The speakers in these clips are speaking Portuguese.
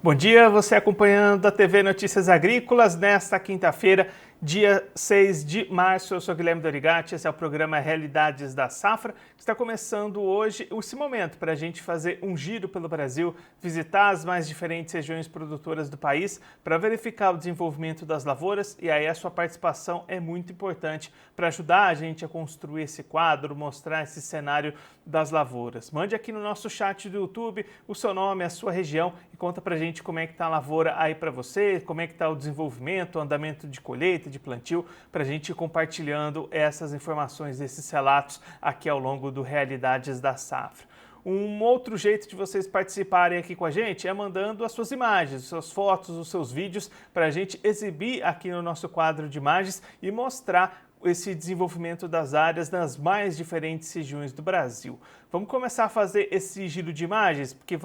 Bom dia, você acompanhando a TV Notícias Agrícolas nesta quinta-feira, dia 6 de março. Eu sou Guilherme Dorigatti, esse é o programa Realidades da Safra, que está começando hoje esse momento para a gente fazer um giro pelo Brasil, visitar as mais diferentes regiões produtoras do país para verificar o desenvolvimento das lavouras, e aí a sua participação é muito importante para ajudar a gente a construir esse quadro, mostrar esse cenário das lavouras. Mande aqui no nosso chat do YouTube o seu nome, a sua região e conta pra gente como é que tá a lavoura aí para você, como é que tá o desenvolvimento, o andamento de colheita, de plantio, pra gente ir compartilhando essas informações, esses relatos aqui ao longo do Realidades da Safra. Um outro jeito de vocês participarem aqui com a gente é mandando as suas imagens, as suas fotos, os seus vídeos para a gente exibir aqui no nosso quadro de imagens e mostrar esse desenvolvimento das áreas nas mais diferentes regiões do Brasil. Vamos começar a fazer esse giro de imagens, porque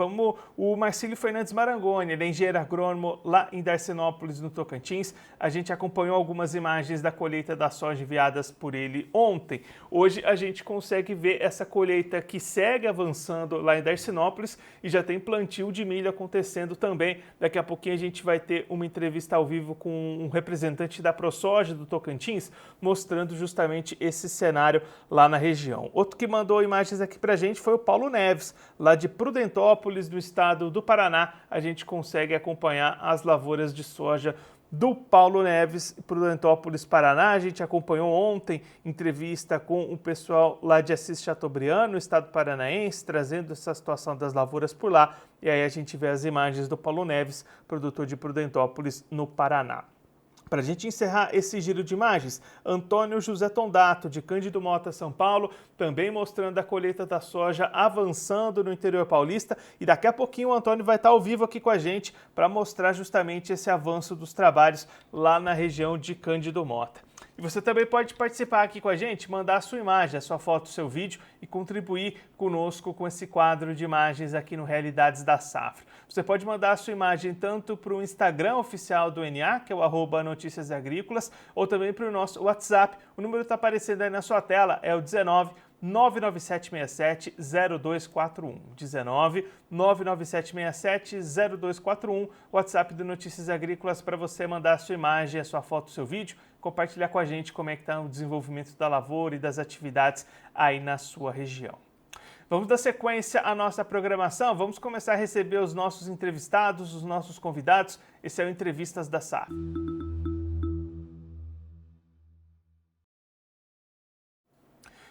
o Marcílio Fernandes Marangoni, ele é engenheiro agrônomo lá em Darcinópolis, no Tocantins. A gente acompanhou algumas imagens da colheita da soja enviadas por ele ontem. Hoje a gente consegue ver essa colheita que segue avançando lá em Darcinópolis e já tem plantio de milho acontecendo também. Daqui a pouquinho a gente vai ter uma entrevista ao vivo com um representante da ProSoja do Tocantins, mostrando justamente esse cenário lá na região. Outro que mandou imagens aqui pra gente foi o Paulo Neves, lá de Prudentópolis, no estado do Paraná. A gente consegue acompanhar as lavouras de soja do Paulo Neves, Prudentópolis, Paraná. A gente acompanhou ontem entrevista com o pessoal lá de Assis Chateaubriand, no estado paranaense, trazendo essa situação das lavouras por lá. E aí a gente vê as imagens do Paulo Neves, produtor de Prudentópolis, no Paraná. Para a gente encerrar esse giro de imagens, Antônio José Tondato, de Cândido Mota, São Paulo, também mostrando a colheita da soja avançando no interior paulista. E daqui a pouquinho o Antônio vai estar ao vivo aqui com a gente para mostrar justamente esse avanço dos trabalhos lá na região de Cândido Mota. E você também pode participar aqui com a gente, mandar a sua imagem, a sua foto, o seu vídeo e contribuir conosco com esse quadro de imagens aqui no Realidades da Safra. Você pode mandar a sua imagem tanto para o Instagram oficial do NA, que é o @Notícias Agrícolas, ou também para o nosso WhatsApp. O número está aparecendo aí na sua tela, é o 19 99767 0241. 19 99767 0241, WhatsApp do Notícias Agrícolas para você mandar a sua imagem, a sua foto, o seu vídeo, compartilhar com a gente como é que está o desenvolvimento da lavoura e das atividades aí na sua região. Vamos dar sequência à nossa programação, vamos começar a receber os nossos entrevistados, os nossos convidados. Esse é o Entrevistas da Safra.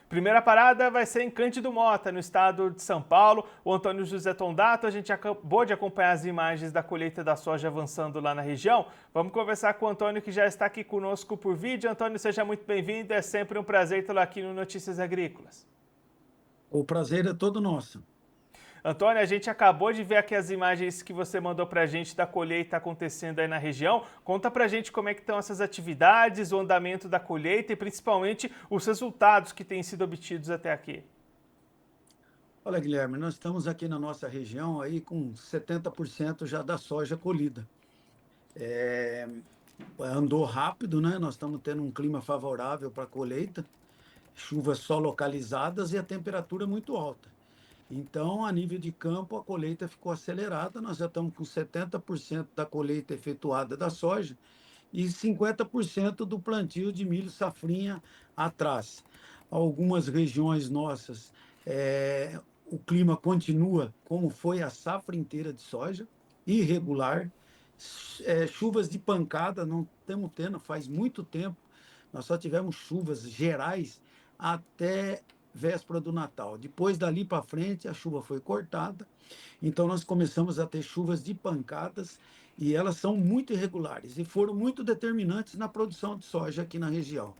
Primeira parada vai ser em Cândido Mota, no estado de São Paulo. O Antônio José Tondato, a gente acabou de acompanhar as imagens da colheita da soja avançando lá na região. Vamos conversar com o Antônio, que já está aqui conosco por vídeo. Antônio, seja muito bem-vindo, é sempre um prazer tê-lo aqui no Notícias Agrícolas. O prazer é todo nosso. Antônio, a gente acabou de ver aqui as imagens que você mandou para a gente da colheita acontecendo aí na região. Conta para a gente como é que estão essas atividades, o andamento da colheita e principalmente os resultados que têm sido obtidos até aqui. Olha, Guilherme, nós estamos aqui na nossa região aí com 70% já da soja colhida. Andou rápido, né? Nós estamos tendo um clima favorável para a colheita, chuvas só localizadas e a temperatura muito alta. Então, a nível de campo, a colheita ficou acelerada. Nós já estamos com 70% da colheita efetuada da soja e 50% do plantio de milho safrinha atrás. Algumas regiões nossas, o clima continua como foi a safra inteira de soja, irregular, chuvas de pancada não estamos tendo faz muito tempo. Nós só tivemos chuvas gerais até véspera do Natal. Depois dali para frente a chuva foi cortada, então nós começamos a ter chuvas de pancadas e elas são muito irregulares e foram muito determinantes na produção de soja aqui na região.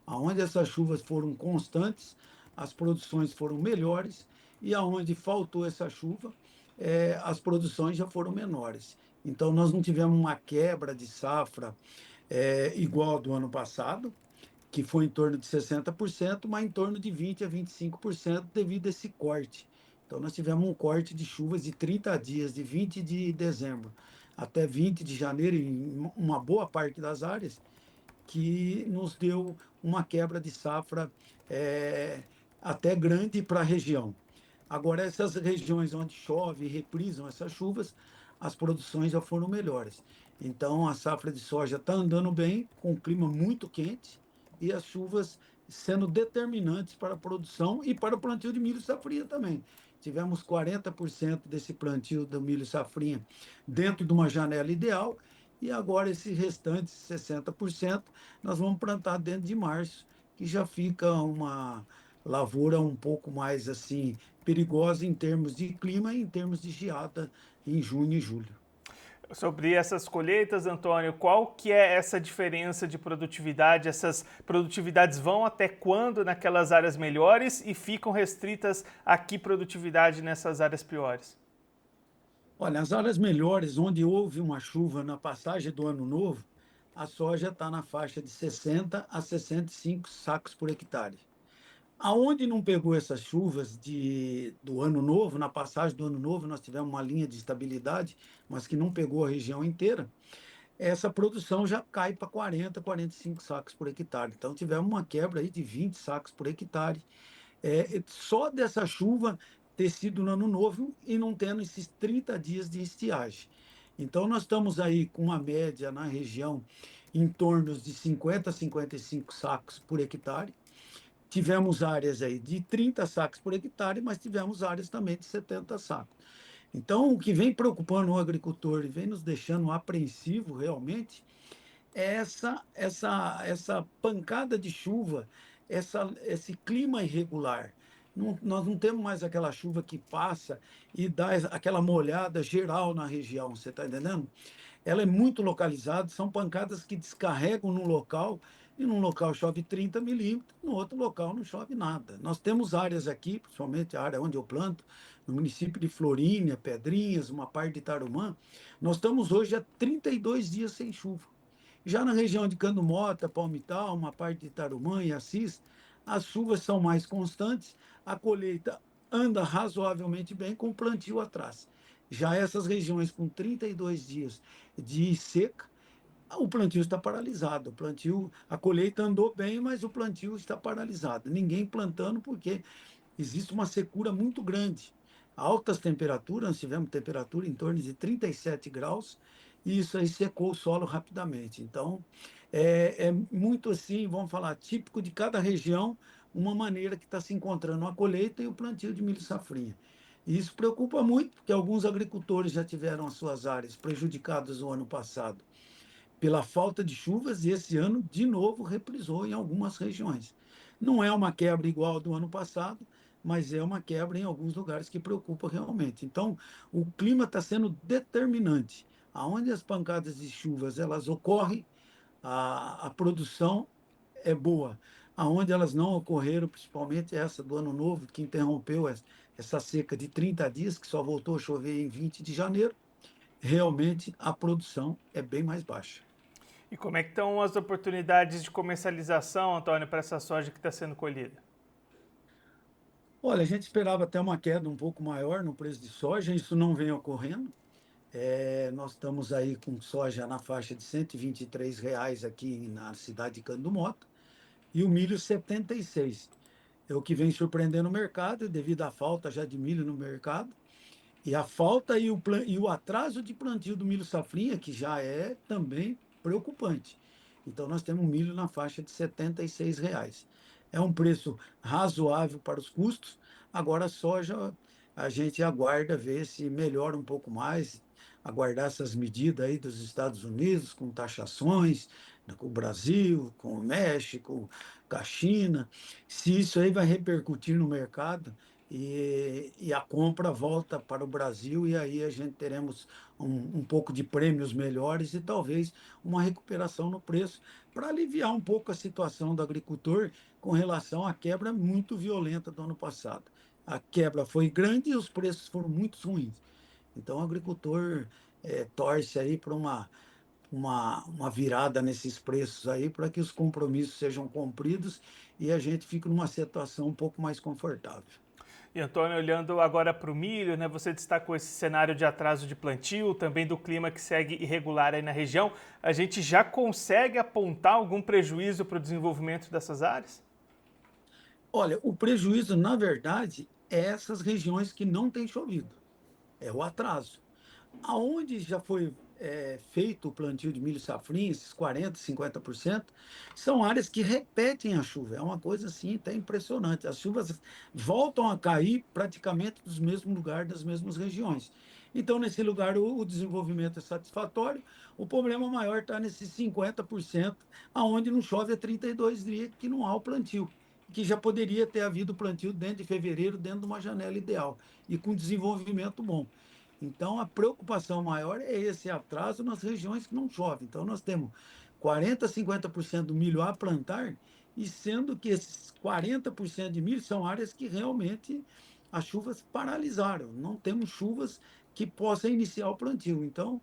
Aonde essas chuvas foram constantes, as produções foram melhores e aonde faltou essa chuva, as produções já foram menores. Então nós não tivemos uma quebra de safra igual do ano passado, que foi em torno de 60%, mas em torno de 20% a 25% devido a esse corte. Então, nós tivemos um corte de chuvas de 30 dias, de 20 de dezembro até 20 de janeiro, em uma boa parte das áreas, que nos deu uma quebra de safra até grande para a região. Agora, essas regiões onde chove e reprisam essas chuvas, as produções já foram melhores. Então, a safra de soja está andando bem, com o clima muito quente e as chuvas sendo determinantes para a produção e para o plantio de milho safrinha também. Tivemos 40% desse plantio do milho safrinha dentro de uma janela ideal, e agora esse restante 60% nós vamos plantar dentro de março, que já fica uma lavoura um pouco mais assim perigosa em termos de clima e em termos de geada em junho e julho. Sobre essas colheitas, Antônio, qual que é essa diferença de produtividade? Essas produtividades vão até quando naquelas áreas melhores e ficam restritas a que produtividade nessas áreas piores? Olha, as áreas melhores, onde houve uma chuva na passagem do ano novo, a soja está na faixa de 60 a 65 sacos por hectare. Aonde não pegou essas chuvas do ano novo, na passagem do ano novo, nós tivemos uma linha de estabilidade, mas que não pegou a região inteira, essa produção já cai para 40, 45 sacos por hectare. Então, tivemos uma quebra aí de 20 sacos por hectare. Só dessa chuva ter sido no ano novo e não tendo esses 30 dias de estiagem. Então, nós estamos aí com uma média na região em torno de 50 a 55 sacos por hectare. Tivemos áreas aí de 30 sacos por hectare, mas tivemos áreas também de 70 sacos. Então, o que vem preocupando o agricultor e vem nos deixando apreensivo realmente é essa pancada de chuva, esse clima irregular. Nós não temos mais aquela chuva que passa e dá aquela molhada geral na região, você está entendendo? Ela é muito localizada, são pancadas que descarregam num local, e num local chove 30 milímetros, no outro local não chove nada. Nós temos áreas aqui, principalmente a área onde eu planto, no município de Florínia, Pedrinhas, uma parte de Tarumã, nós estamos hoje há 32 dias sem chuva. Já na região de Cando Mota, Palmital, uma parte de Tarumã e Assis, as chuvas são mais constantes, a colheita anda razoavelmente bem com o plantio atrás. Já essas regiões com 32 dias de seca, o plantio está paralisado. O plantio, a colheita andou bem, mas o plantio está paralisado. Ninguém plantando porque existe uma secura muito grande. Altas temperaturas, nós tivemos temperatura em torno de 37 graus, e isso aí secou o solo rapidamente. Então, é muito assim, vamos falar, típico de cada região, uma maneira que está se encontrando a colheita e o plantio de milho safrinha. E isso preocupa muito, porque alguns agricultores já tiveram as suas áreas prejudicadas no ano passado pela falta de chuvas, e esse ano, de novo, reprisou em algumas regiões. Não é uma quebra igual ao do ano passado, mas é uma quebra em alguns lugares que preocupa realmente. Então, o clima está sendo determinante. Aonde as pancadas de chuvas elas ocorrem, a produção é boa. Aonde elas não ocorreram, principalmente essa do ano novo, que interrompeu essa seca de 30 dias, que só voltou a chover em 20 de janeiro, realmente a produção é bem mais baixa. E como é que estão as oportunidades de comercialização, Antônio, para essa soja que está sendo colhida? Olha, a gente esperava até uma queda um pouco maior no preço de soja, isso não vem ocorrendo. Nós estamos aí com soja na faixa de R$ 123 aqui na cidade de Cando Mota, e o milho 76. É o que vem surpreendendo o mercado, devido à falta já de milho no mercado, e a falta e o atraso de plantio do milho safrinha, que já é também preocupante. Então, nós temos milho na faixa de R$ 76. É um preço razoável para os custos. Agora, a soja, a gente aguarda ver se melhora um pouco mais, aguardar essas medidas aí dos Estados Unidos, com taxações, né, com o Brasil, com o México, com a China, se isso aí vai repercutir no mercado e a compra volta para o Brasil, e aí a gente teremos um pouco de prêmios melhores e talvez uma recuperação no preço, para aliviar um pouco a situação do agricultor com relação à quebra muito violenta do ano passado. A quebra foi grande e os preços foram muito ruins. Então, o agricultor torce aí para uma virada nesses preços aí, para que os compromissos sejam cumpridos e a gente fique numa situação um pouco mais confortável. E Antônio, olhando agora para o milho, né, você destacou esse cenário de atraso de plantio, também do clima que segue irregular aí na região. A gente já consegue apontar algum prejuízo para o desenvolvimento dessas áreas? Olha, o prejuízo, na verdade, é essas regiões que não têm chovido, é o atraso. Aonde já foi feito o plantio de milho safrinha, esses 40%, 50%, são áreas que repetem a chuva. É uma coisa assim, até impressionante. As chuvas voltam a cair praticamente dos mesmos lugares, das mesmas regiões. Então, nesse lugar, o desenvolvimento é satisfatório. O problema maior está nesses 50%, aonde não chove há 32 dias, que não há o plantio. Que já poderia ter havido plantio dentro de fevereiro, dentro de uma janela ideal, e com desenvolvimento bom. Então, a preocupação maior é esse atraso nas regiões que não chove. Então, nós temos 40%, 50% do milho a plantar, e sendo que esses 40% de milho são áreas que realmente as chuvas paralisaram. Não temos chuvas que possam iniciar o plantio. Então,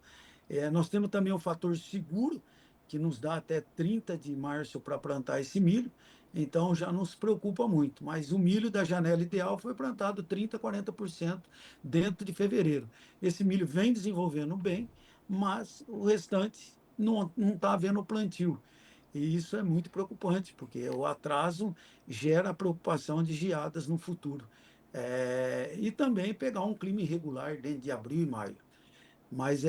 nós temos também o fator seguro, que nos dá até 30 de março para plantar esse milho. Então, já não se preocupa muito. Mas o milho da janela ideal foi plantado 30%, 40% dentro de fevereiro. Esse milho vem desenvolvendo bem, mas o restante não está havendo plantio. E isso é muito preocupante, porque o atraso gera a preocupação de geadas no futuro. E também pegar um clima irregular dentro de abril e maio. Mas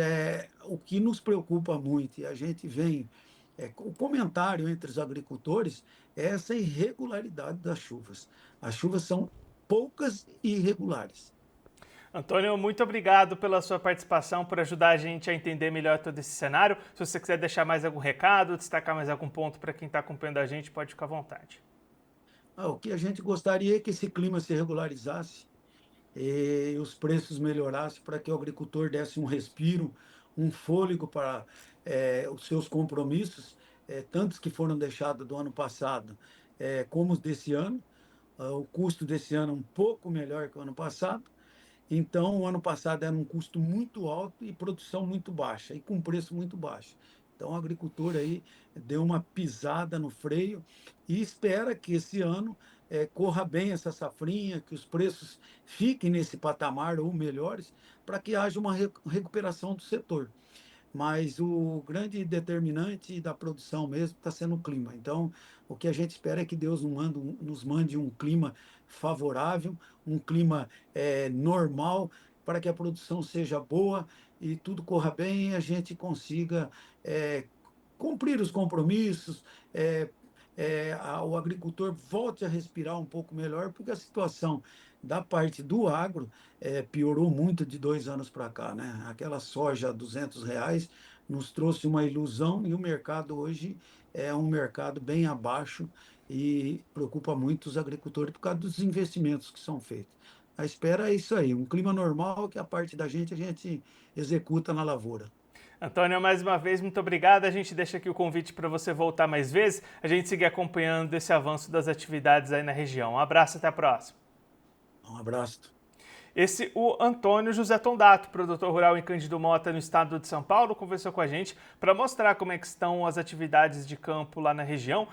o que nos preocupa muito, e a gente vem, o comentário entre os agricultores, é essa irregularidade das chuvas. As chuvas são poucas e irregulares. Antônio, muito obrigado pela sua participação, por ajudar a gente a entender melhor todo esse cenário. Se você quiser deixar mais algum recado, destacar mais algum ponto para quem está acompanhando a gente, pode ficar à vontade. O que a gente gostaria é que esse clima se regularizasse e os preços melhorassem para que o agricultor desse um respiro, um fôlego para os seus compromissos, tantos que foram deixados do ano passado, como os desse ano. O custo desse ano é um pouco melhor que o ano passado. Então, o ano passado era um custo muito alto e produção muito baixa, e com preço muito baixo. Então, o agricultor aí deu uma pisada no freio e espera que esse ano corra bem essa safrinha, que os preços fiquem nesse patamar ou melhores, para que haja uma recuperação do setor. Mas o grande determinante da produção mesmo está sendo o clima. Então, o que a gente espera é que Deus nos mande um clima favorável, um clima normal, para que a produção seja boa e tudo corra bem e a gente consiga é, cumprir os compromissos, o agricultor volte a respirar um pouco melhor, porque a situação da parte do agro piorou muito de 2 anos para cá, né? Aquela soja a R$ 200 nos trouxe uma ilusão e o mercado hoje é um mercado bem abaixo e preocupa muito os agricultores por causa dos investimentos que são feitos. A espera é isso aí, um clima normal que a parte da gente a gente executa na lavoura. Antônio, mais uma vez, muito obrigado. A gente deixa aqui o convite para você voltar mais vezes, a gente seguir acompanhando esse avanço das atividades aí na região. Um abraço, até a próxima. Um abraço. Esse, o Antônio José Tondato, produtor rural em Cândido Mota, no estado de São Paulo, conversou com a gente para mostrar como é que estão as atividades de campo lá na região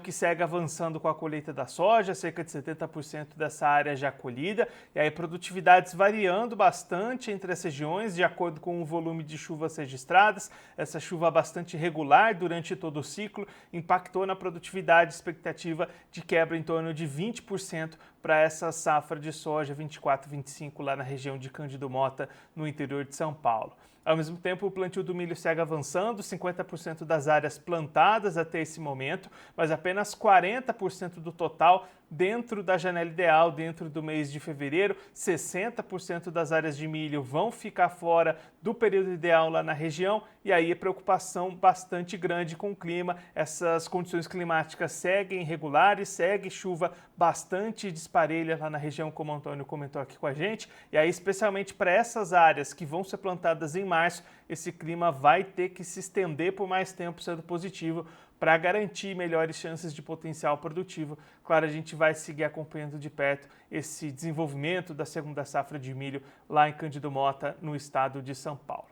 que segue avançando com a colheita da soja, cerca de 70% dessa área já colhida, e aí produtividades variando bastante entre as regiões, de acordo com o volume de chuvas registradas. Essa chuva bastante regular durante todo o ciclo impactou na produtividade, expectativa de quebra em torno de 20% para essa safra de soja 24-25 lá na região de Cândido Mota, no interior de São Paulo. Ao mesmo tempo, o plantio do milho segue avançando, 50% das áreas plantadas até esse momento, mas apenas 40% do total dentro da janela ideal, dentro do mês de fevereiro. 60% das áreas de milho vão ficar fora do período ideal lá na região, e aí a preocupação bastante grande com o clima. Essas condições climáticas seguem irregulares, segue chuva bastante disparelha lá na região, como o Antônio comentou aqui com a gente, e aí especialmente para essas áreas que vão ser plantadas em março, esse clima vai ter que se estender por mais tempo, sendo positivo, para garantir melhores chances de potencial produtivo. Claro, a gente vai seguir acompanhando de perto esse desenvolvimento da segunda safra de milho lá em Cândido Mota, no estado de São Paulo.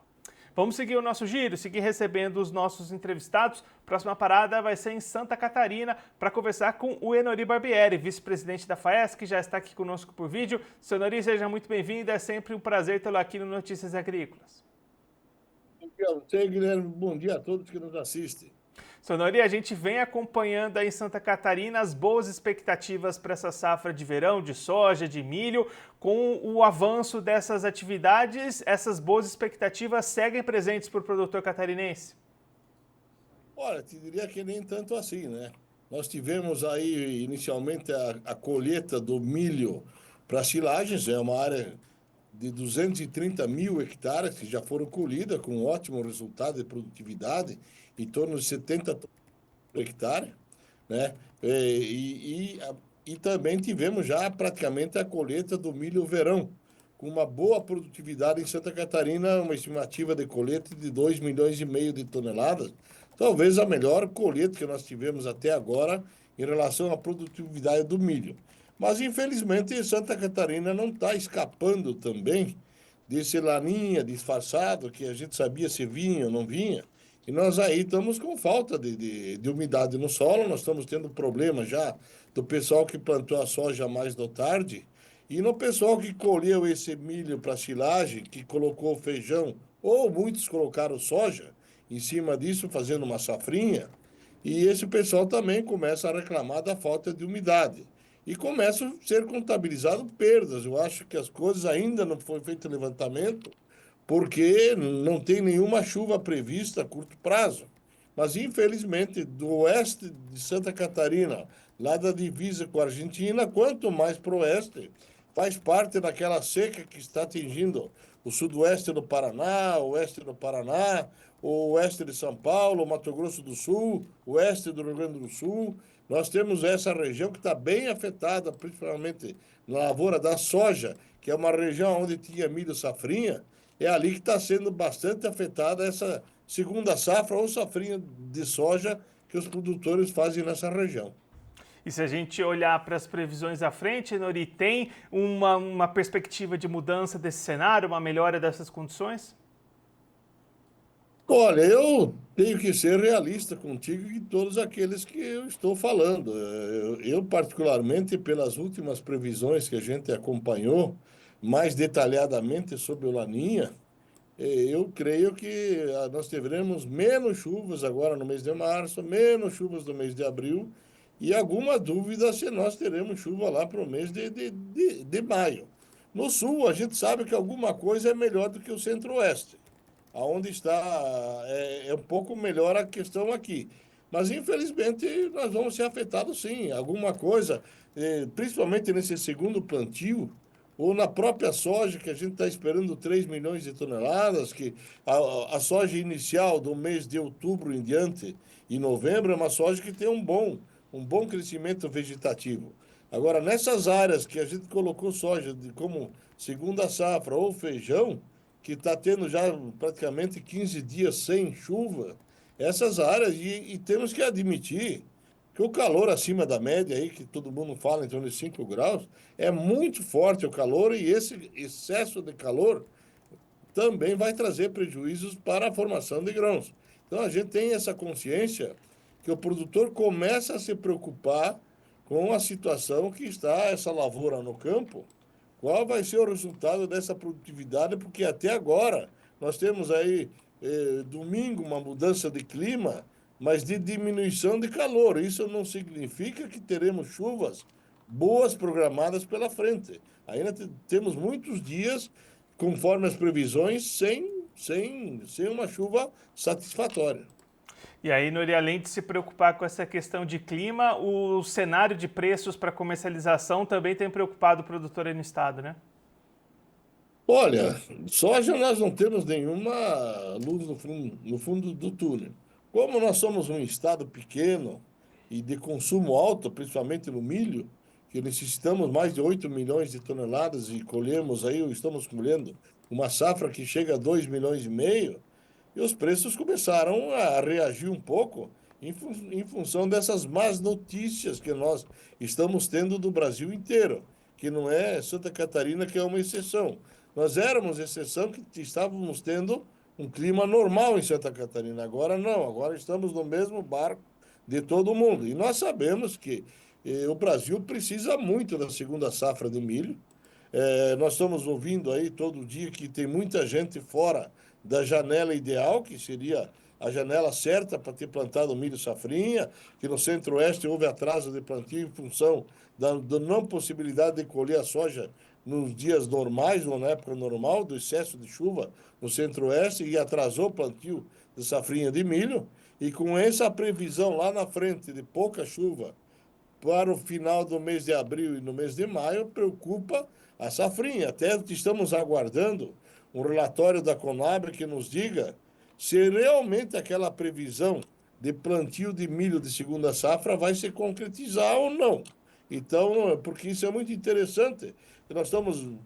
Vamos seguir o nosso giro, seguir recebendo os nossos entrevistados. Próxima parada vai ser em Santa Catarina para conversar com o Enori Barbieri, vice-presidente da FAESC, que já está aqui conosco por vídeo. Seu Enori, seja muito bem-vindo, é sempre um prazer tê-lo aqui no Notícias Agrícolas. Bom dia a você, Guilherme. Bom dia a todos que nos assistem. Sonori, a gente vem acompanhando aí em Santa Catarina as boas expectativas para essa safra de verão, de soja, de milho. Com o avanço dessas atividades, essas boas expectativas seguem presentes para o produtor catarinense? Olha, te diria que nem tanto assim, né? Nós tivemos aí inicialmente a colheita do milho para silagens, é uma área de 230 mil hectares que já foram colhidas, com um ótimo resultado de produtividade, em torno de 70 por hectare, né? E também tivemos já praticamente a colheita do milho verão, com uma boa produtividade em Santa Catarina, uma estimativa de colheita de 2,5 milhões de toneladas, talvez a melhor colheita que nós tivemos até agora em relação à produtividade do milho. Mas, infelizmente, Santa Catarina não está escapando também desse laninha disfarçado, que a gente sabia se vinha ou não vinha, e nós aí estamos com falta de umidade no solo, nós estamos tendo problema já do pessoal que plantou a soja mais da tarde, e no pessoal que colheu esse milho para silagem, que colocou feijão, ou muitos colocaram soja em cima disso, fazendo uma safrinha, e esse pessoal também começa a reclamar da falta de umidade. E começam a ser contabilizadas perdas. Eu acho que as coisas ainda não foi feito levantamento, porque não tem nenhuma chuva prevista a curto prazo. Mas, infelizmente, do oeste de Santa Catarina, lá da divisa com a Argentina, quanto mais para o oeste, faz parte daquela seca que está atingindo o sudoeste do Paraná, o oeste do Paraná, o oeste de São Paulo, o Mato Grosso do Sul, o oeste do Rio Grande do Sul. Nós temos essa região que está bem afetada, principalmente na lavoura da soja, que é uma região onde tinha milho safrinha, é ali que está sendo bastante afetada essa segunda safra ou safrinha de soja que os produtores fazem nessa região. E se a gente olhar para as previsões à frente, Nori, tem uma perspectiva de mudança desse cenário, uma melhora dessas condições? Olha, eu tenho que ser realista contigo e todos aqueles que eu estou falando. Particularmente, pelas últimas previsões que a gente acompanhou mais detalhadamente sobre o Laninha, eu creio que nós teremos menos chuvas agora no mês de março, menos chuvas no mês de abril, e alguma dúvida se nós teremos chuva lá para o mês de maio. No sul, a gente sabe que alguma coisa é melhor do que o centro-oeste, aonde está, é um pouco melhor a questão aqui. Mas, infelizmente, nós vamos ser afetados sim. Alguma coisa, principalmente nesse segundo plantio, ou na própria soja, que a gente está esperando 3 milhões de toneladas, que a soja inicial do mês de outubro em diante, e novembro, é uma soja que tem um bom crescimento vegetativo. Agora, nessas áreas que a gente colocou soja como segunda safra ou feijão, que está tendo já praticamente 15 dias sem chuva, essas áreas, e temos que admitir que o calor acima da média aí, que todo mundo fala em torno de 5 graus, é muito forte o calor e esse excesso de calor também vai trazer prejuízos para a formação de grãos. Então a gente tem essa consciência que o produtor começa a se preocupar com a situação que está essa lavoura no campo, qual vai ser o resultado dessa produtividade, porque até agora nós temos aí domingo uma mudança de clima, mas de diminuição de calor. Isso não significa que teremos chuvas boas programadas pela frente. Ainda temos muitos dias, conforme as previsões, sem uma chuva satisfatória. E aí, Nori, além de se preocupar com essa questão de clima, o cenário de preços para comercialização também tem preocupado o produtor aí no estado, né? Olha, soja nós não temos nenhuma luz no fundo do túnel. Como nós somos um estado pequeno e de consumo alto, principalmente no milho, que necessitamos mais de 8 milhões de toneladas e colhemos aí, estamos colhendo uma safra que chega a 2,5 milhões, e os preços começaram a reagir um pouco em função dessas más notícias que nós estamos tendo do Brasil inteiro, que não é Santa Catarina que é uma exceção. Nós éramos exceção que estávamos tendo um clima normal em Santa Catarina. Agora não, agora estamos no mesmo barco de todo mundo. E nós sabemos que o Brasil precisa muito da segunda safra de milho. Nós estamos ouvindo aí todo dia que tem muita gente fora da janela ideal, que seria a janela certa para ter plantado milho safrinha, que no Centro-Oeste houve atraso de plantio em função da não possibilidade de colher a soja nos dias normais, ou na época normal, do excesso de chuva no Centro-Oeste, e atrasou o plantio de safrinha de milho. E com essa previsão lá na frente de pouca chuva para o final do mês de abril e no mês de maio, preocupa a safrinha. Até estamos aguardando um relatório da Conab que nos diga se realmente aquela previsão de plantio de milho de segunda safra vai se concretizar ou não. Então, porque isso é muito interessante.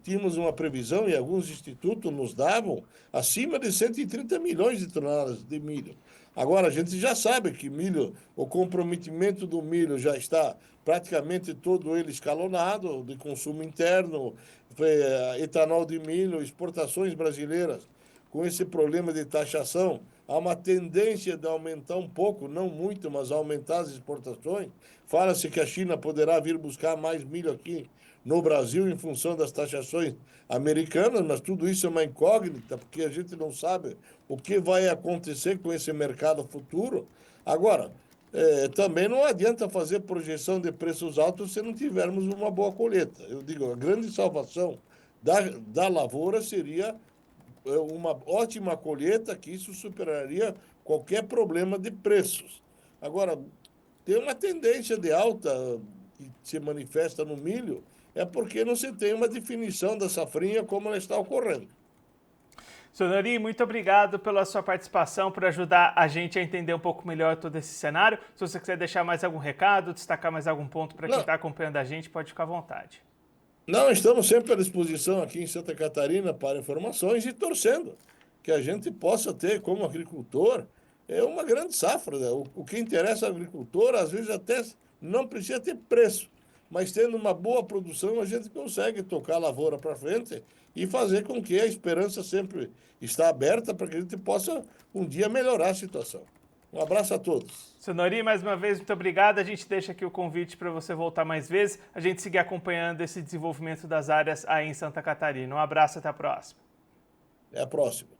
Tínhamos uma previsão e alguns institutos nos davam acima de 130 milhões de toneladas de milho. Agora, a gente já sabe que milho, o comprometimento do milho já está praticamente todo ele escalonado, de consumo interno, etanol de milho, exportações brasileiras, com esse problema de taxação, há uma tendência de aumentar um pouco, não muito, mas aumentar as exportações. Fala-se que a China poderá vir buscar mais milho aqui no Brasil em função das taxações americanas, mas tudo isso é uma incógnita, porque a gente não sabe o que vai acontecer com esse mercado futuro. Agora, também não adianta fazer projeção de preços altos se não tivermos uma boa colheita. Eu digo, a grande salvação da lavoura seria uma ótima colheita, que isso superaria qualquer problema de preços. Agora, tem uma tendência de alta que se manifesta no milho, é porque não se tem uma definição da safrinha como ela está ocorrendo. Senhor Nori, muito obrigado pela sua participação, por ajudar a gente a entender um pouco melhor todo esse cenário. Se você quiser deixar mais algum recado, destacar mais algum ponto para quem está acompanhando a gente, pode ficar à vontade. Não, estamos sempre à disposição aqui em Santa Catarina para informações e torcendo que a gente possa ter, como agricultor, uma grande safra, né? O que interessa ao agricultor, às vezes até não precisa ter preço, mas tendo uma boa produção, a gente consegue tocar a lavoura para frente e fazer com que a esperança sempre está aberta para que a gente possa um dia melhorar a situação. Um abraço a todos. Senhor Nori, mais uma vez, muito obrigado. A gente deixa aqui o convite para você voltar mais vezes, a gente seguir acompanhando esse desenvolvimento das áreas aí em Santa Catarina. Um abraço, até a próxima. Até a próxima.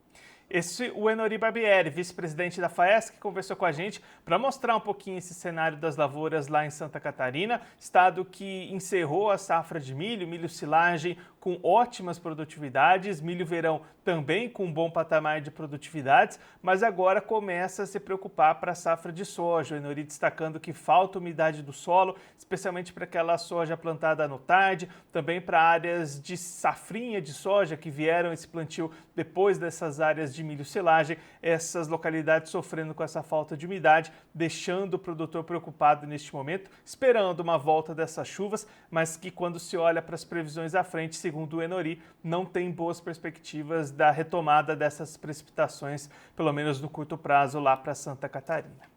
Esse o Enori Barbieri, vice-presidente da FAESC, que conversou com a gente para mostrar um pouquinho esse cenário das lavouras lá em Santa Catarina, estado que encerrou a safra de milho, milho silagem com ótimas produtividades, milho verão também com um bom patamar de produtividades, mas agora começa a se preocupar para a safra de soja. O Enori destacando que falta umidade do solo, especialmente para aquela soja plantada no tarde, também para áreas de safrinha de soja que vieram esse plantio depois dessas áreas de milho silagem, essas localidades sofrendo com essa falta de umidade, deixando o produtor preocupado neste momento, esperando uma volta dessas chuvas, mas que quando se olha para as previsões à frente, segundo o Enori, não tem boas perspectivas da retomada dessas precipitações, pelo menos no curto prazo, lá para Santa Catarina.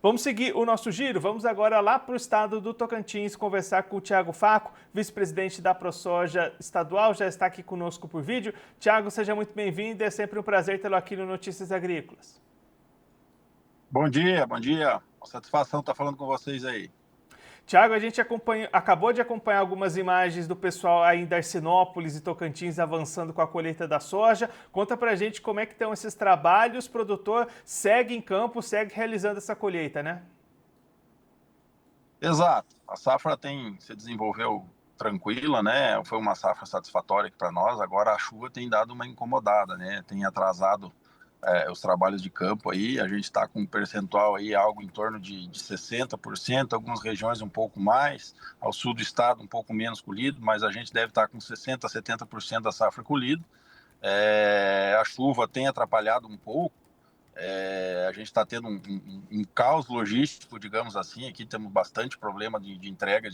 Vamos seguir o nosso giro, vamos agora lá para o estado do Tocantins conversar com o Thiago Faco, vice-presidente da ProSoja estadual, já está aqui conosco por vídeo. Thiago, seja muito bem-vindo, é sempre um prazer tê-lo aqui no Notícias Agrícolas. Bom dia, bom dia. Uma satisfação estar falando com vocês aí. Tiago, a gente acabou de acompanhar algumas imagens do pessoal aí em Darcinópolis e Tocantins avançando com a colheita da soja. Conta pra gente como é que estão esses trabalhos, o produtor segue em campo, segue realizando essa colheita, né? Exato, a safra se desenvolveu tranquila, né? Foi uma safra satisfatória para nós, agora a chuva tem dado uma incomodada, né? Tem atrasado os trabalhos de campo aí, a gente está com um percentual aí algo em torno de 60%, algumas regiões um pouco mais, ao sul do estado um pouco menos colhido, mas a gente deve estar com 60% a 70% da safra colhida. A chuva tem atrapalhado um pouco, a gente está tendo um caos logístico, digamos assim, aqui temos bastante problema de entrega,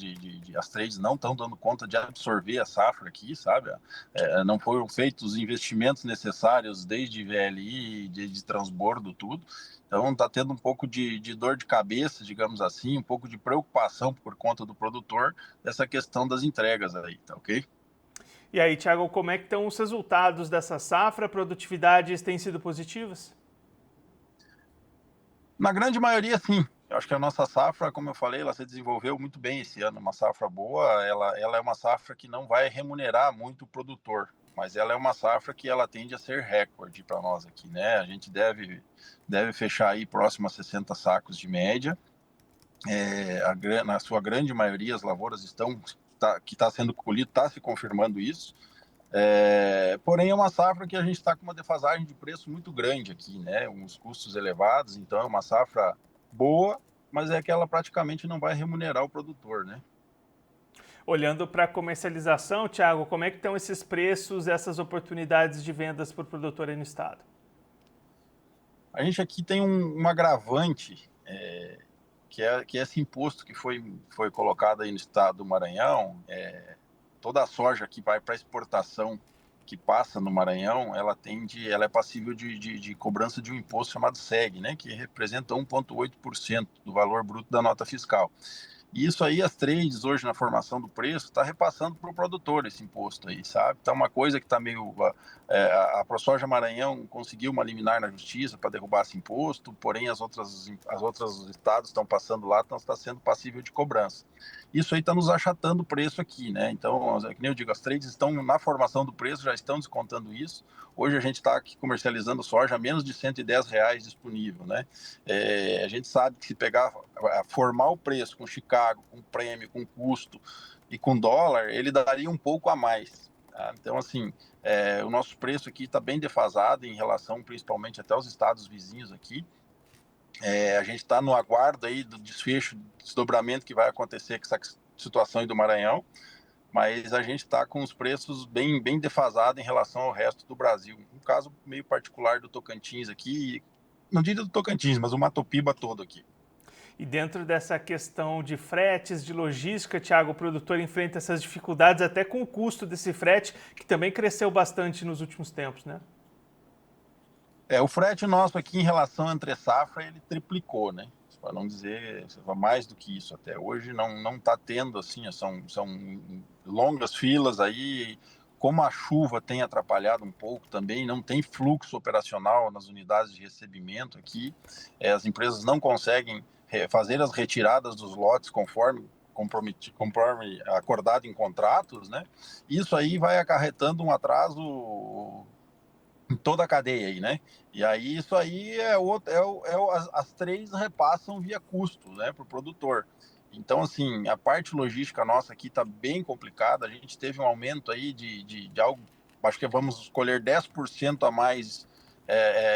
as trades não estão dando conta de absorver a safra aqui, sabe? Não foram feitos os investimentos necessários desde VLI, de transbordo, tudo. Então está tendo um pouco de dor de cabeça, digamos assim, um pouco de preocupação por conta do produtor dessa questão das entregas aí, tá ok? E aí, Thiago, como é que estão os resultados dessa safra? Produtividades têm sido positivas? Na grande maioria, sim. Eu acho que a nossa safra, como eu falei, ela se desenvolveu muito bem esse ano. Uma safra boa, ela é uma safra que não vai remunerar muito o produtor. mas ela é uma safra que ela tende a ser recorde para nós aqui, né? A gente deve fechar aí próximo a 60 sacos de média. Na sua grande maioria, as lavouras que está sendo colhido, está se confirmando isso. Porém, é uma safra que a gente está com uma defasagem de preço muito grande aqui, né? Uns custos elevados, então é uma safra boa, mas é que ela praticamente não vai remunerar o produtor, né? Olhando para a comercialização, Thiago, como é que estão esses preços, essas oportunidades de vendas para o produtor aí no estado? A gente aqui tem um agravante, que é esse imposto que foi colocado aí no estado do Maranhão. Toda a soja que vai para exportação, que passa no Maranhão, ela é passível de cobrança de um imposto chamado SEG, né, que representa 1,8% do valor bruto da nota fiscal. E isso aí, as trades hoje na formação do preço, está repassando para o produtor esse imposto aí, sabe? Então, uma coisa que está meio... a ProSoja Maranhão conseguiu uma liminar na justiça para derrubar esse imposto, porém as outras estados estão passando lá, então está sendo passível de cobrança. Isso aí está nos achatando o preço aqui, né? Então, que nem eu digo, as trades estão na formação do preço, já estão descontando isso. Hoje a gente está aqui comercializando soja a menos de R$ 110 disponível, né? A gente sabe que se formar o preço com Chicago, com prêmio, com custo e com dólar, ele daria um pouco a mais. Tá? Então, assim, o nosso preço aqui está bem defasado em relação, principalmente, até aos estados vizinhos aqui. A gente está no aguardo aí do desfecho, desdobramento que vai acontecer com essa situação aí do Maranhão, mas a gente está com os preços bem defasados em relação ao resto do Brasil. Um caso meio particular do Tocantins aqui, não diria do Tocantins, mas o Mato Piba todo aqui. E dentro dessa questão de fretes, de logística, Thiago, o produtor enfrenta essas dificuldades até com o custo desse frete, que também cresceu bastante nos últimos tempos, né? O frete nosso aqui em relação à entre safra, ele triplicou, né? Para não dizer mais do que isso até hoje, não está tendo, assim, são longas filas aí. Como a chuva tem atrapalhado um pouco também, não tem fluxo operacional nas unidades de recebimento aqui, as empresas não conseguem fazer as retiradas dos lotes conforme acordado em contratos, né? Isso aí vai acarretando um atraso em toda a cadeia aí, né? E aí isso aí as três repassam via custo, né, para o produtor. Então, assim, a parte logística nossa aqui está bem complicada. A gente teve um aumento aí de algo, acho que vamos escolher 10% a mais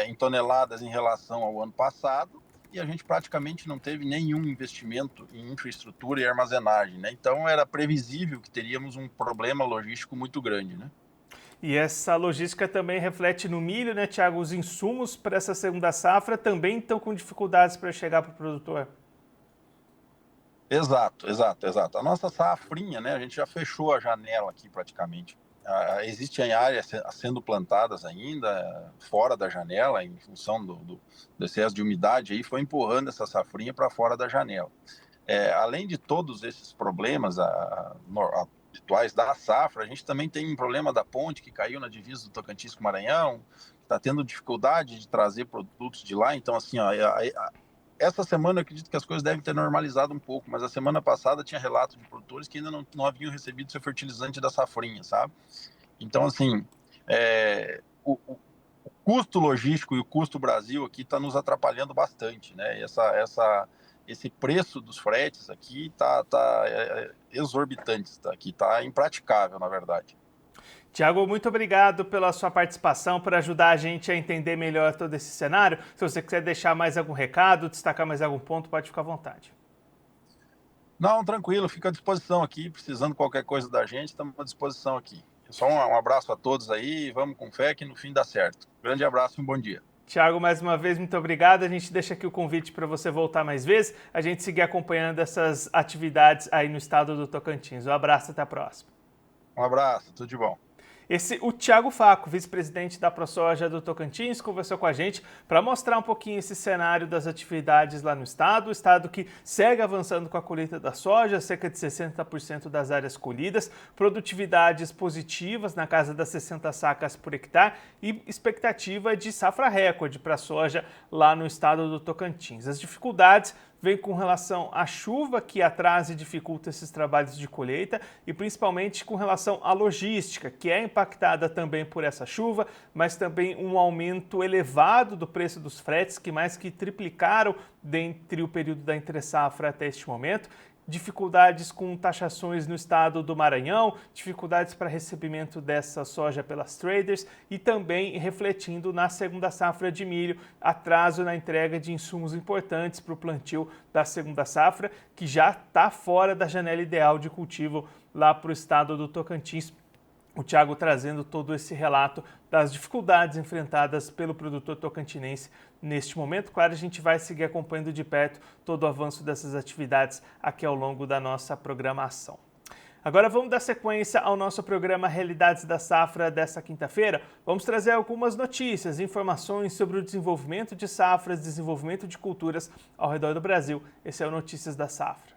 em toneladas em relação ao ano passado, e a gente praticamente não teve nenhum investimento em infraestrutura e armazenagem, né? Então, era previsível que teríamos um problema logístico muito grande, né? E essa logística também reflete no milho, né, Thiago? Os insumos para essa segunda safra também estão com dificuldades para chegar para o produtor. Exato. A nossa safrinha, né, a gente já fechou a janela aqui praticamente. Existem áreas sendo plantadas ainda fora da janela, em função do excesso de umidade, aí foi empurrando essa safrinha para fora da janela. Além de todos esses problemas habituais da safra, a gente também tem um problema da ponte que caiu na divisa do Tocantins com o Maranhão, está tendo dificuldade de trazer produtos de lá. Então, assim, essa semana eu acredito que as coisas devem ter normalizado um pouco, mas a semana passada tinha relato de produtores que ainda não haviam recebido seu fertilizante da safrinha, sabe? Então, assim, o custo logístico e o custo Brasil aqui está nos atrapalhando bastante, né? Esse preço dos fretes aqui está exorbitante, está impraticável, na verdade. Tiago, muito obrigado pela sua participação, por ajudar a gente a entender melhor todo esse cenário. Se você quiser deixar mais algum recado, destacar mais algum ponto, pode ficar à vontade. Não, tranquilo, fico à disposição aqui, precisando de qualquer coisa da gente, estamos à disposição aqui. Só um abraço a todos aí, vamos com fé que no fim dá certo. Grande abraço e um bom dia. Tiago, mais uma vez, muito obrigado. A gente deixa aqui o convite para você voltar mais vezes, a gente seguir acompanhando essas atividades aí no estado do Tocantins. Um abraço, até a próxima. Um abraço, tudo de bom. O Thiago Facco, vice-presidente da ProSoja do Tocantins, conversou com a gente para mostrar um pouquinho esse cenário das atividades lá no estado. O estado que segue avançando com a colheita da soja, cerca de 60% das áreas colhidas, produtividades positivas na casa das 60 sacas por hectare e expectativa de safra recorde para a soja lá no estado do Tocantins. As dificuldades vem com relação à chuva, que atrasa e dificulta esses trabalhos de colheita, e principalmente com relação à logística, que é impactada também por essa chuva, mas também um aumento elevado do preço dos fretes, que mais que triplicaram dentre o período da entre-safra até este momento. Dificuldades com taxações no estado do Maranhão, dificuldades para recebimento dessa soja pelas traders e também refletindo na segunda safra de milho, atraso na entrega de insumos importantes para o plantio da segunda safra, que já está fora da janela ideal de cultivo lá para o estado do Tocantins. O Thiago trazendo todo esse relato das dificuldades enfrentadas pelo produtor tocantinense neste momento. Claro, a gente vai seguir acompanhando de perto todo o avanço dessas atividades aqui ao longo da nossa programação. Agora vamos dar sequência ao nosso programa Realidades da Safra desta quinta-feira. Vamos trazer algumas notícias, informações sobre o desenvolvimento de safras, desenvolvimento de culturas ao redor do Brasil. Esse é o Notícias da Safra.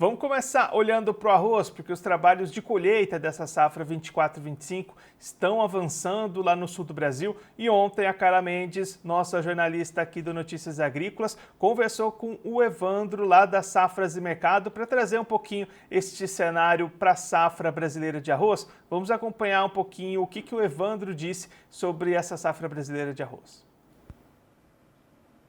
Vamos começar olhando para o arroz, porque os trabalhos de colheita dessa safra 24-25 estão avançando lá no sul do Brasil. E ontem a Carla Mendes, nossa jornalista aqui do Notícias Agrícolas, conversou com o Evandro lá das Safras e Mercado para trazer um pouquinho este cenário para a safra brasileira de arroz. Vamos acompanhar um pouquinho o que o Evandro disse sobre essa safra brasileira de arroz.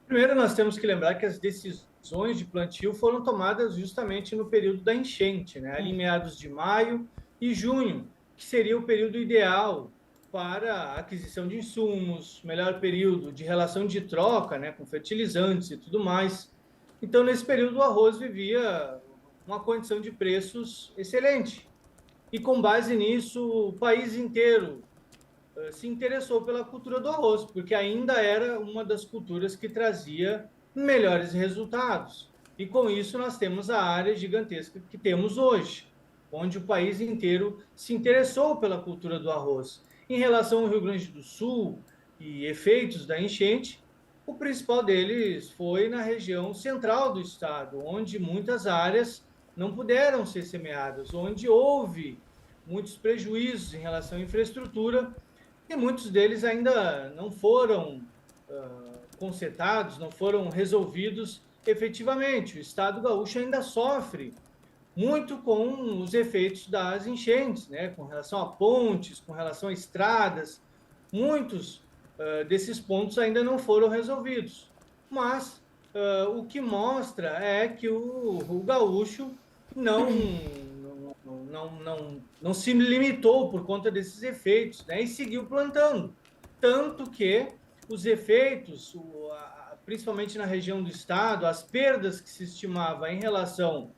Primeiro, nós temos que lembrar que as decisões de plantio foram tomadas justamente no período da enchente, né? Ali em meados de maio e junho, que seria o período ideal para a aquisição de insumos, melhor período de relação de troca, né, com fertilizantes e tudo mais. Então, nesse período, o arroz vivia uma condição de preços excelente. E com base nisso, o país inteiro se interessou pela cultura do arroz, porque ainda era uma das culturas que trazia melhores resultados. E com isso nós temos a área gigantesca que temos hoje, onde o país inteiro se interessou pela cultura do arroz. Em relação ao Rio Grande do Sul e efeitos da enchente, o principal deles foi na região central do estado, onde muitas áreas não puderam ser semeadas, onde houve muitos prejuízos em relação à infraestrutura, e muitos deles ainda não foram consertados, não foram resolvidos efetivamente. O estado gaúcho ainda sofre muito com os efeitos das enchentes, né? Com relação a pontes, com relação a estradas. Muitos desses pontos ainda não foram resolvidos. Mas o que mostra é que o gaúcho não se limitou por conta desses efeitos, né? E seguiu plantando. Tanto que os efeitos, principalmente na região do estado, as perdas que se estimava em relação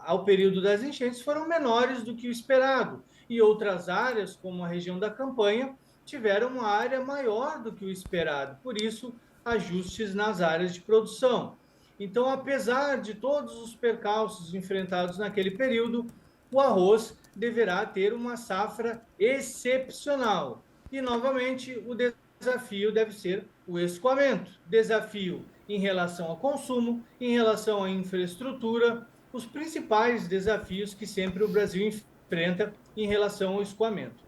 ao período das enchentes foram menores do que o esperado. E outras áreas, como a região da Campanha, tiveram uma área maior do que o esperado. Por isso, ajustes nas áreas de produção. Então, apesar de todos os percalços enfrentados naquele período, o arroz deverá ter uma safra excepcional. E, novamente, o desafio deve ser o escoamento. Desafio em relação ao consumo, em relação à infraestrutura, os principais desafios que sempre o Brasil enfrenta em relação ao escoamento.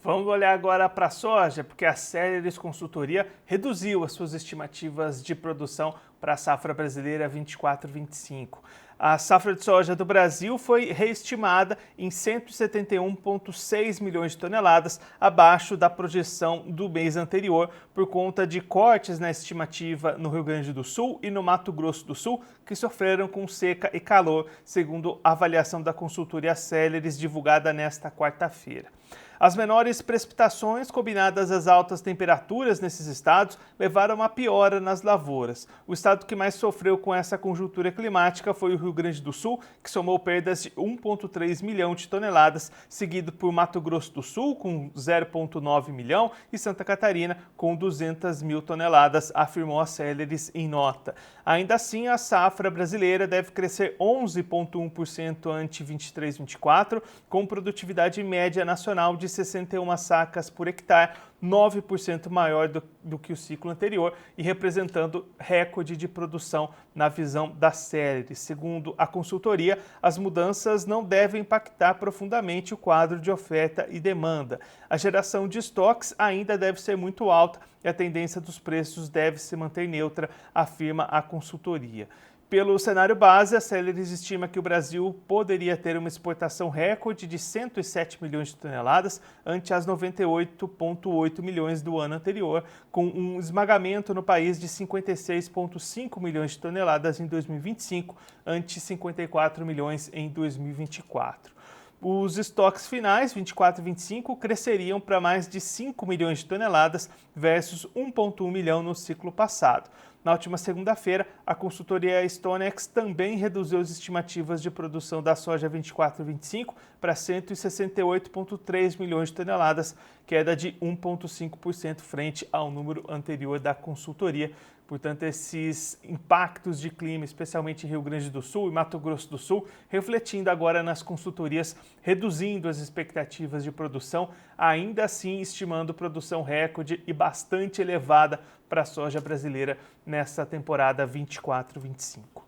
Vamos olhar agora para a soja, porque a Ceres Consultoria reduziu as suas estimativas de produção para a safra brasileira 24-25. A safra de soja do Brasil foi reestimada em 171,6 milhões de toneladas, abaixo da projeção do mês anterior, por conta de cortes na estimativa no Rio Grande do Sul e no Mato Grosso do Sul, que sofreram com seca e calor, segundo a avaliação da consultoria Ceres, divulgada nesta quarta-feira. As menores precipitações, combinadas às altas temperaturas nesses estados, levaram a uma piora nas lavouras. O estado que mais sofreu com essa conjuntura climática foi o Rio Grande do Sul, que somou perdas de 1,3 milhão de toneladas, seguido por Mato Grosso do Sul, com 0,9 milhão, e Santa Catarina, com 200 mil toneladas, afirmou a Ceres em nota. Ainda assim, a safra brasileira deve crescer 11,1% ante 23-24, com produtividade média nacional de 61 sacas por hectare, 9% maior do que o ciclo anterior e representando recorde de produção na visão da Ceres. Segundo a consultoria, as mudanças não devem impactar profundamente o quadro de oferta e demanda. A geração de estoques ainda deve ser muito alta e a tendência dos preços deve se manter neutra, afirma a consultoria. Pelo cenário base, a Ceres estima que o Brasil poderia ter uma exportação recorde de 107 milhões de toneladas ante as 98,8 milhões do ano anterior, com um esmagamento no país de 56,5 milhões de toneladas em 2025 ante 54 milhões em 2024. Os estoques finais, 24 e 25, cresceriam para mais de 5 milhões de toneladas versus 1,1 milhão no ciclo passado. Na última segunda-feira, a consultoria Stonex também reduziu as estimativas de produção da soja 24 e 25 para 168,3 milhões de toneladas, queda de 1,5% frente ao número anterior da consultoria. Portanto, esses impactos de clima, especialmente em Rio Grande do Sul e Mato Grosso do Sul, refletindo agora nas consultorias, reduzindo as expectativas de produção, ainda assim estimando produção recorde e bastante elevada para a soja brasileira nessa temporada 24-25.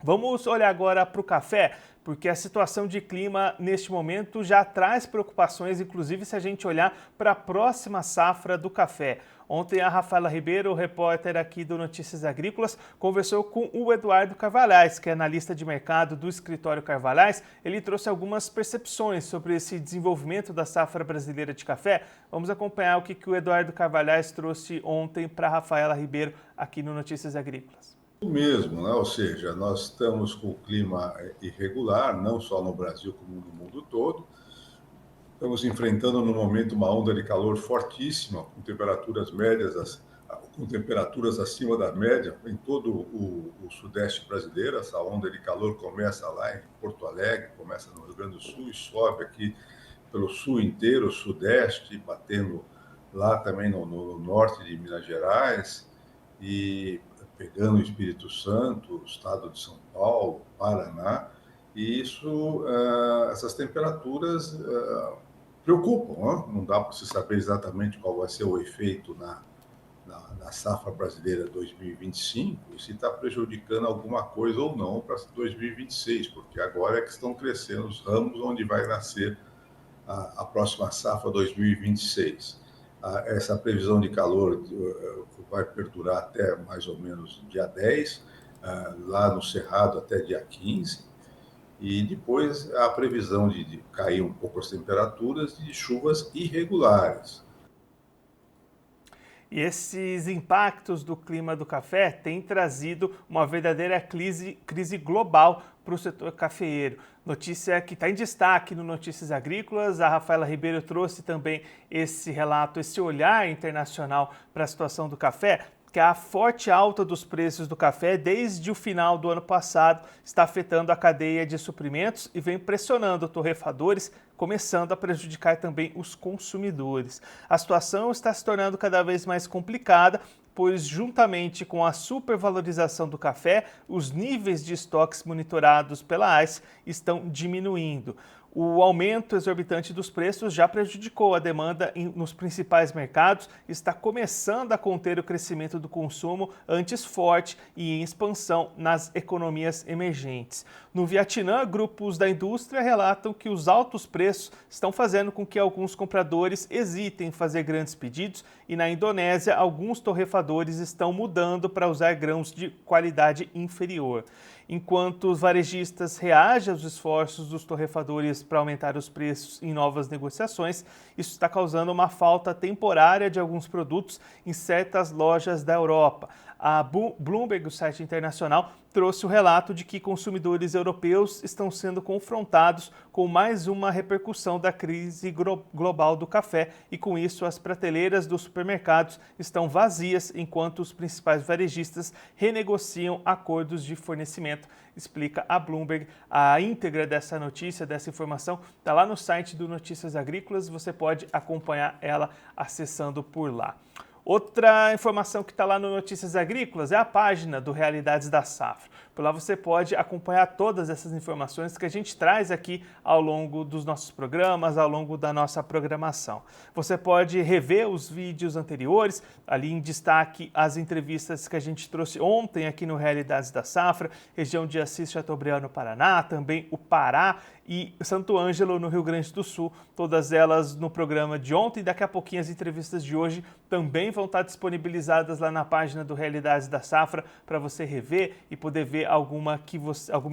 Vamos olhar agora para o café, porque a situação de clima neste momento já traz preocupações, inclusive se a gente olhar para a próxima safra do café. Ontem a Rafaela Ribeiro, repórter aqui do Notícias Agrícolas, conversou com o Eduardo Carvalhais, que é analista de mercado do escritório Carvalhais. Ele trouxe algumas percepções sobre esse desenvolvimento da safra brasileira de café. Vamos acompanhar o que o Eduardo Carvalhais trouxe ontem para a Rafaela Ribeiro aqui no Notícias Agrícolas. Mesmo, né? Ou seja, nós estamos com o clima irregular, não só no Brasil como no mundo todo. Estamos enfrentando no momento uma onda de calor fortíssima, com temperaturas médias, com temperaturas acima da média em todo o sudeste brasileiro. Essa onda de calor começa lá em Porto Alegre, começa no Rio Grande do Sul e sobe aqui pelo sul inteiro, sudeste, batendo lá também no norte de Minas Gerais e pegando o Espírito Santo, o estado de São Paulo, Paraná, e isso, essas temperaturas preocupam, não dá para se saber exatamente qual vai ser o efeito na safra brasileira 2025 e se está prejudicando alguma coisa ou não para 2026, porque agora é que estão crescendo os ramos onde vai nascer a próxima safra 2026. Essa previsão de calor vai perdurar até mais ou menos dia 10, lá no Cerrado até dia 15, e depois a previsão de cair um pouco as temperaturas de chuvas irregulares. E esses impactos do clima do café têm trazido uma verdadeira crise global para o setor cafeeiro. Notícia que está em destaque no Notícias Agrícolas. A Rafaela Ribeiro trouxe também esse relato, esse olhar internacional para a situação do café, que a forte alta dos preços do café desde o final do ano passado está afetando a cadeia de suprimentos e vem pressionando torrefadores, começando a prejudicar também os consumidores. A situação está se tornando cada vez mais complicada, pois juntamente com a supervalorização do café, os níveis de estoques monitorados pela AICE estão diminuindo. O aumento exorbitante dos preços já prejudicou a demanda nos principais mercados e está começando a conter o crescimento do consumo antes forte e em expansão nas economias emergentes. No Vietnã, grupos da indústria relatam que os altos preços estão fazendo com que alguns compradores hesitem em fazer grandes pedidos e na Indonésia, alguns torrefadores estão mudando para usar grãos de qualidade inferior. Enquanto os varejistas reagem aos esforços dos torrefadores para aumentar os preços em novas negociações, isso está causando uma falta temporária de alguns produtos em certas lojas da Europa. A Bloomberg, o site internacional, trouxe o relato de que consumidores europeus estão sendo confrontados com mais uma repercussão da crise global do café e, com isso, as prateleiras dos supermercados estão vazias enquanto os principais varejistas renegociam acordos de fornecimento, explica a Bloomberg. A íntegra dessa notícia, dessa informação, está lá no site do Notícias Agrícolas, você pode acompanhar ela acessando por lá. Outra informação que está lá no Notícias Agrícolas é a página do Realidades da Safra. Por lá você pode acompanhar todas essas informações que a gente traz aqui ao longo dos nossos programas, ao longo da nossa programação. Você pode rever os vídeos anteriores, ali em destaque as entrevistas que a gente trouxe ontem aqui no Realidades da Safra, região de Assis Chateaubriand no Paraná, também o Pará e Santo Ângelo no Rio Grande do Sul, todas elas no programa de ontem. Daqui a pouquinho as entrevistas de hoje também vão estar disponibilizadas lá na página do Realidades da Safra para você rever e poder ver alguma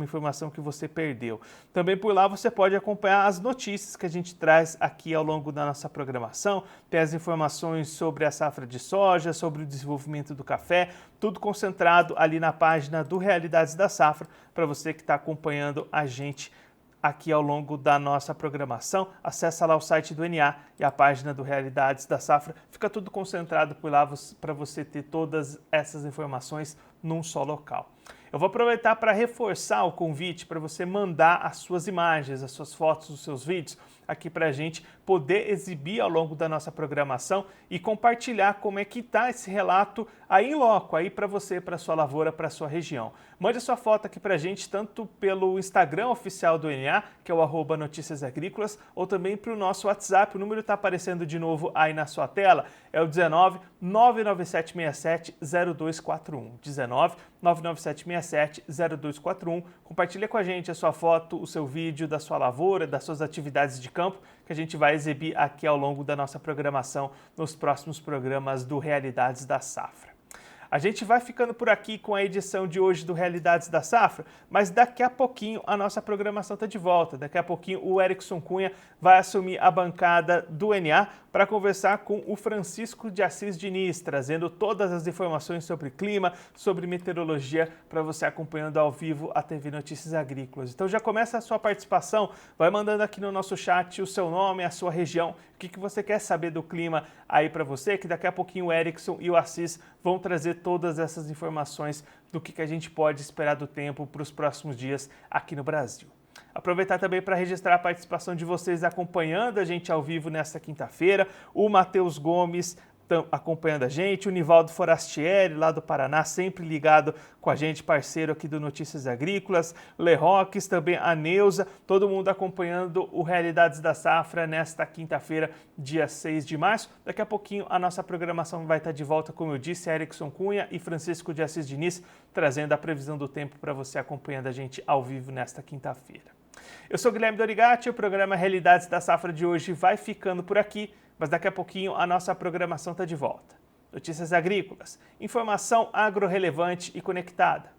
informação que você perdeu. Também por lá você pode acompanhar as notícias que a gente traz aqui ao longo da nossa programação, tem as informações sobre a safra de soja, sobre o desenvolvimento do café, tudo concentrado ali na página do Realidades da Safra para você que está acompanhando a gente aqui ao longo da nossa programação. Acessa lá o site do NA e a página do Realidades da Safra. Fica tudo concentrado por lá para você ter todas essas informações num só local. Eu vou aproveitar para reforçar o convite para você mandar as suas imagens, as suas fotos, os seus vídeos aqui para a gente poder exibir ao longo da nossa programação e compartilhar como é que está esse relato aí em loco, aí para você, para a sua lavoura, para a sua região. Mande a sua foto aqui para a gente, tanto pelo Instagram oficial do NA, que é o @Notícias Agrícolas, ou também para o nosso WhatsApp. O número está aparecendo de novo aí na sua tela, é o 19 99767 0241. 19 99767 0241. Compartilha com a gente a sua foto, o seu vídeo da sua lavoura, das suas atividades de campo, que a gente vai exibir aqui ao longo da nossa programação nos próximos programas do Realidades da Safra. A gente vai ficando por aqui com a edição de hoje do Realidades da Safra, mas daqui a pouquinho a nossa programação está de volta. Daqui a pouquinho o Erickson Cunha vai assumir a bancada do NA para conversar com o Francisco de Assis Diniz, trazendo todas as informações sobre clima, sobre meteorologia, para você acompanhando ao vivo a TV Notícias Agrícolas. Então já começa a sua participação, vai mandando aqui no nosso chat o seu nome, a sua região, o que você quer saber do clima aí para você, que daqui a pouquinho o Erickson e o Assis vão trazer todas essas informações do que a gente pode esperar do tempo para os próximos dias aqui no Brasil. Aproveitar também para registrar a participação de vocês acompanhando a gente ao vivo nesta quinta-feira. O Matheus Gomes acompanhando a gente, o Nivaldo Forastieri, lá do Paraná, sempre ligado com a gente, parceiro aqui do Notícias Agrícolas, Lerroques, também a Neuza, todo mundo acompanhando o Realidades da Safra nesta quinta-feira, dia 6 de março. Daqui a pouquinho a nossa programação vai estar de volta, como eu disse, Erickson Cunha e Francisco de Assis Diniz, trazendo a previsão do tempo para você acompanhando a gente ao vivo nesta quinta-feira. Eu sou Guilherme Dorigatti, o programa Realidades da Safra de hoje vai ficando por aqui, mas daqui a pouquinho a nossa programação está de volta. Notícias Agrícolas, informação agro-relevante e conectada.